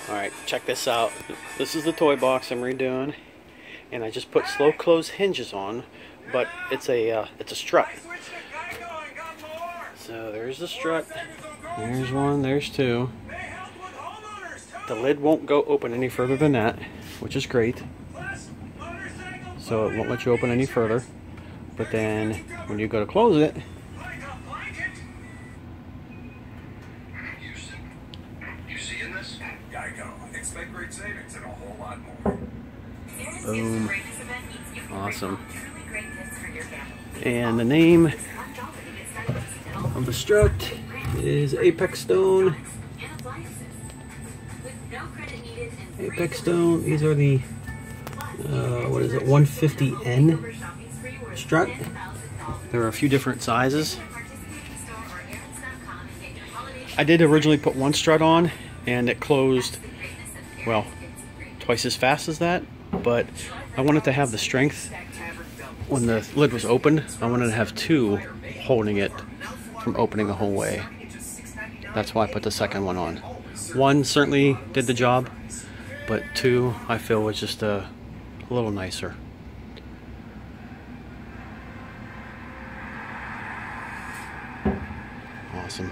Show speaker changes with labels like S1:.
S1: Alright, check this out. This is the toy box I'm redoing, and I just put slow close hinges on, but it's a strut. So there's the strut. There's one, there's two. The lid won't go open any further than that, which is great. So it won't let you open any further. But then when you go to close it, boom. Awesome. And the name of the strut is Apex Stone. Apex Stone. These are the what is it, 150N strut. There are a few different sizes. I did originally put one strut on and it closed, well, twice as fast as that, but I wanted to have the strength when the lid was open. I wanted to have two holding it from opening the whole way. That's why I put the second one on. One certainly did the job, but two I feel was just a little nicer. Awesome.